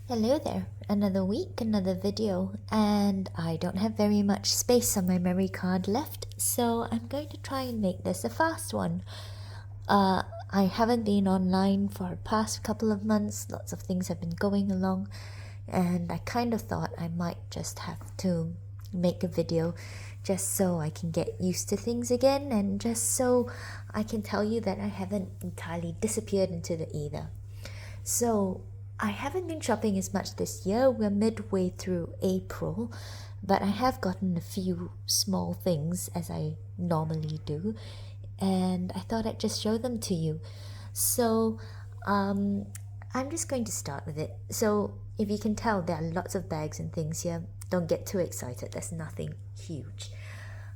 Hello there, another week, another video, and I don't have very much space on my memory card left, so I'm going to try and make this a fast one. I haven't been online for the past couple of months, lots of things have been going along, and I kind of thought I might just have to make a video just so I can get used to things again, and just so I can tell you that I haven't entirely disappeared into the ether. So, I haven't been shopping as much this year. We're midway through April, but I have gotten a few small things as I normally do, and I thought I'd just show them to you. So, I'm just going to start with it. So, if you can tell, there are lots of bags and things here. Don't get too excited, there's nothing huge.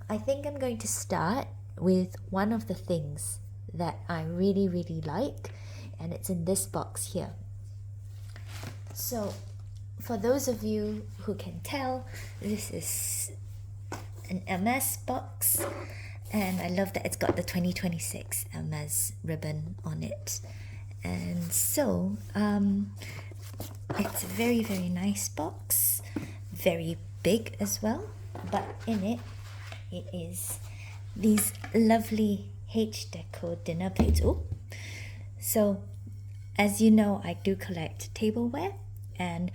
I think I'm going to start with one of the things that I really like, and it's in this box here. So, for those of you who can tell, this is an Hermes box, and I love that it's got the 2026 Hermes ribbon on it. And so, it's a very nice box, very big as well, but in it is these lovely H Deco dinner plates. Oh, so as you know, I do collect tableware, and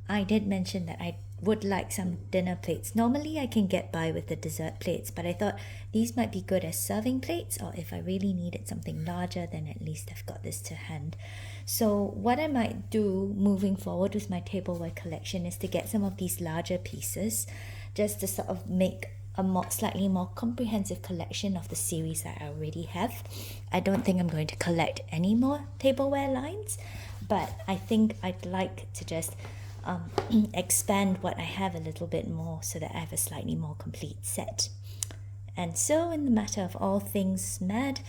I did mention that I would like some dinner plates. Normally I can get by with the dessert plates, but I thought these might be good as serving plates, or if I really needed something larger, then at least I've got this to hand. So what I might do moving forward with my tableware collection is to get some of these larger pieces, just to sort of make a slightly more comprehensive collection of the series that I already have. I don't think I'm going to collect any more tableware lines, but I think I'd like to just expand what I have a little bit more so that I have a slightly more complete set. And so, in the matter of all things mad,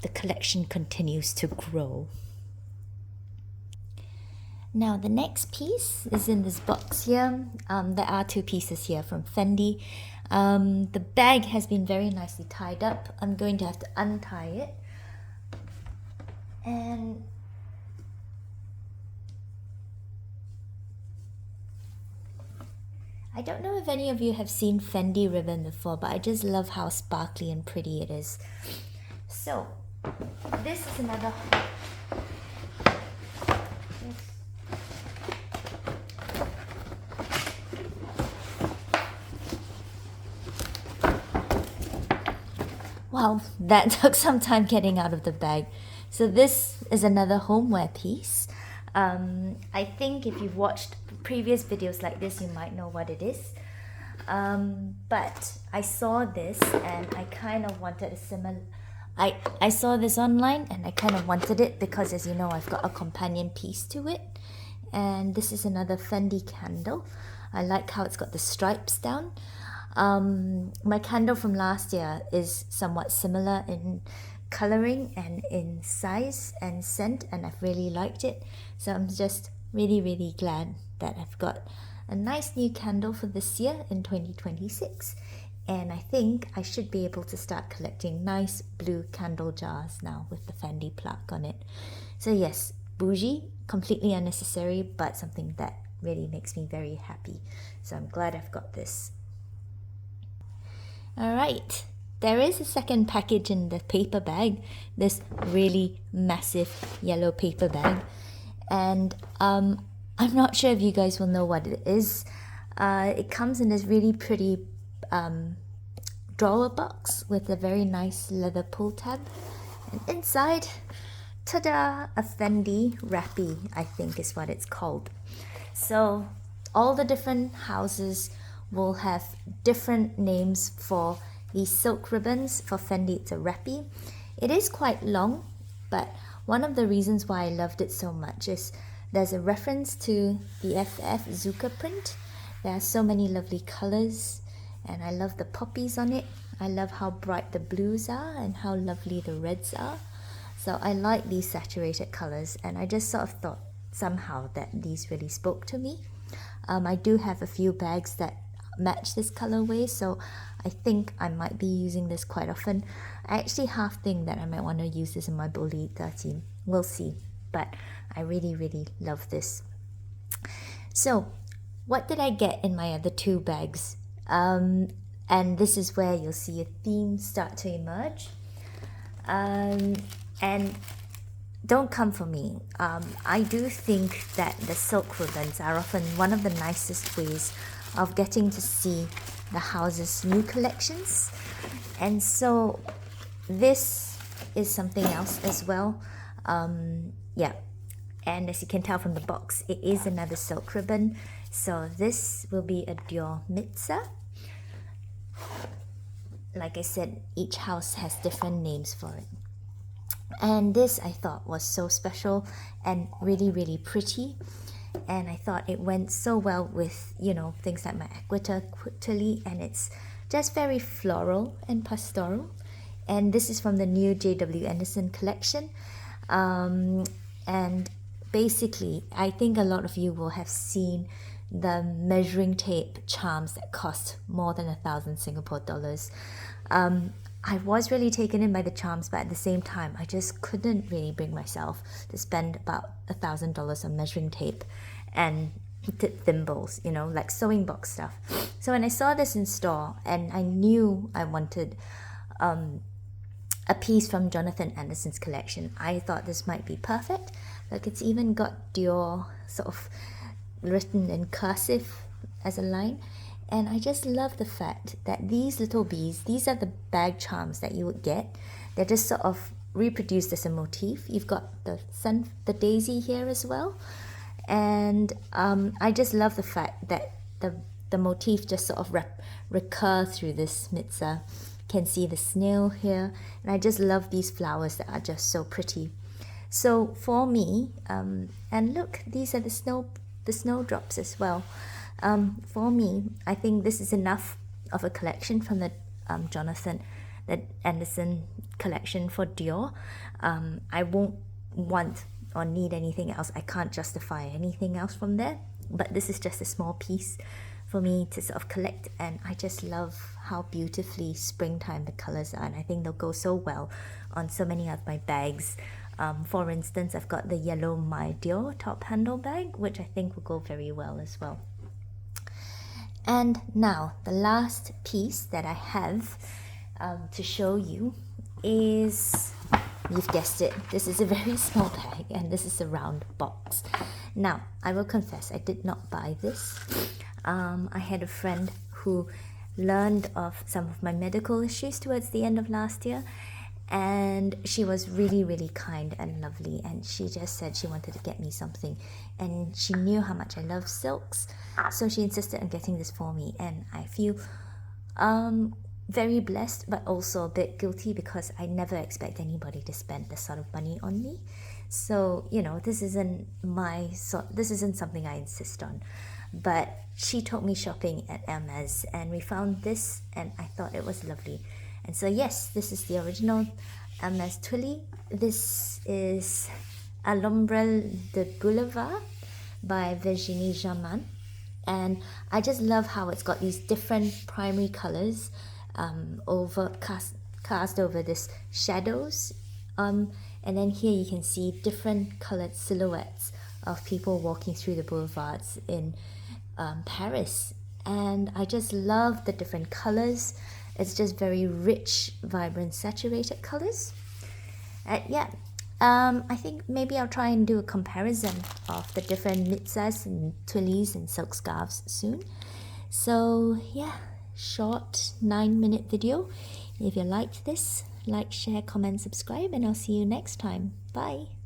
the collection continues to grow. Now the next piece is in this box here. There are two pieces here from Fendi. The bag has been very nicely tied up. I'm going to have to untie it. And I don't know if any of you have seen Fendi ribbon before, but I just love how sparkly and pretty it is. So, this is another... Wow, that took some time getting out of the bag. So this is another homeware piece. I think if you've watched previous videos like this, you might know what it is. But I saw this and I kind of wanted a similar... I saw this online and I kind of wanted it because, as you know, I've got a companion piece to it. And this is another Fendi candle. I like how it's got the stripes down. My candle from last year is somewhat similar in coloring and in size and scent, and I've really liked it. So I'm just really glad that I've got a nice new candle for this year in 2026. And I think I should be able to start collecting nice blue candle jars now with the Fendi plaque on it. So yes, bougie, completely unnecessary, but something that really makes me very happy. So I'm glad I've got this. Alright, there is a second package in the paper bag, this really massive yellow paper bag, and I'm not sure if you guys will know what it is. It comes in this really pretty drawer box with a very nice leather pull tab, and inside, ta-da, a Fendi wrappy, I think is what it's called. So all the different houses will have different names for these silk ribbons. For Fendi, it's a wrappy. It is quite long, but one of the reasons why I loved it so much is there's a reference to the FF Zuka print. There are so many lovely colors, and I love the poppies on it. I love how bright the blues are and how lovely the reds are. So I like these saturated colors, and I just sort of thought somehow that these really spoke to me. I do have a few bags that match this colorway, so I think I might be using this quite often. I actually half think that I might want to use this in my Bully 13. We'll see, but I really love this. So what did I get in my other two bags? And this is where you'll see a theme start to emerge. And don't come for me. I do think that the silk ribbons are often one of the nicest ways of getting to see the house's new collections. And so this is something else as well. Yeah, and as you can tell from the box, it is another silk ribbon. So this will be a Dior Mitza. Like I said, each house has different names for it. And this I thought was so special and really, really pretty. And I thought it went so well with, you know, things like my Equator Quitterly, and it's just very floral and pastoral. And this is from the new J.W. Anderson collection. And basically, I think a lot of you will have seen the measuring tape charms that cost more than 1,000 Singapore dollars. I was really taken in by the charms, but at the same time, I just couldn't really bring myself to spend about $1,000 on measuring tape and thimbles, you know, like sewing box stuff. So when I saw this in store, and I knew I wanted a piece from Jonathan Anderson's collection, I thought this might be perfect. Like, it's even got Dior sort of written in cursive as a line. And I just love the fact that these little bees, these are the bag charms that you would get. They're just sort of reproduced as a motif. You've got the daisy here as well. And I just love the fact that the motif just sort of recur through this Mitza. You can see the snail here. And I just love these flowers that are just so pretty. So for me, and look, these are the snowdrops as well. For me, I think this is enough of a collection from the the Anderson collection for Dior. I won't want or need anything else. I can't justify anything else from there, but this is just a small piece for me to sort of collect, and I just love how beautifully springtime the colors are, and I think they'll go so well on so many of my bags. For instance, I've got the yellow My Dior top handle bag, which I think will go very well as well. And now the last piece that I have to show you is, you've guessed it, this is a very small bag, and this is a round box. Now, I will confess, I did not buy this. I had a friend who learned of some of my medical issues towards the end of last year, and she was really, really kind and lovely, and she just said she wanted to get me something, and she knew how much I love silks, so she insisted on getting this for me. And I feel very blessed, but also a bit guilty, because I never expect anybody to spend this sort of money on me. So, you know, this isn't something I insist on. But she took me shopping at Hermes, and we found this, and I thought it was lovely. And so yes, this is the original Hermes Twilly. This is À l'ombre de Boulevard by Virginie Germain. And I just love how it's got these different primary colors cast over this shadows. And then here you can see different colored silhouettes of people walking through the boulevards in Paris. And I just love the different colors. It's just very rich, vibrant, saturated colors. I think maybe I'll try and do a comparison of the different Mitzas and Twillies and silk scarves soon. So yeah, short 9-minute video. If you liked this, like, share, comment, subscribe, and I'll see you next time. Bye.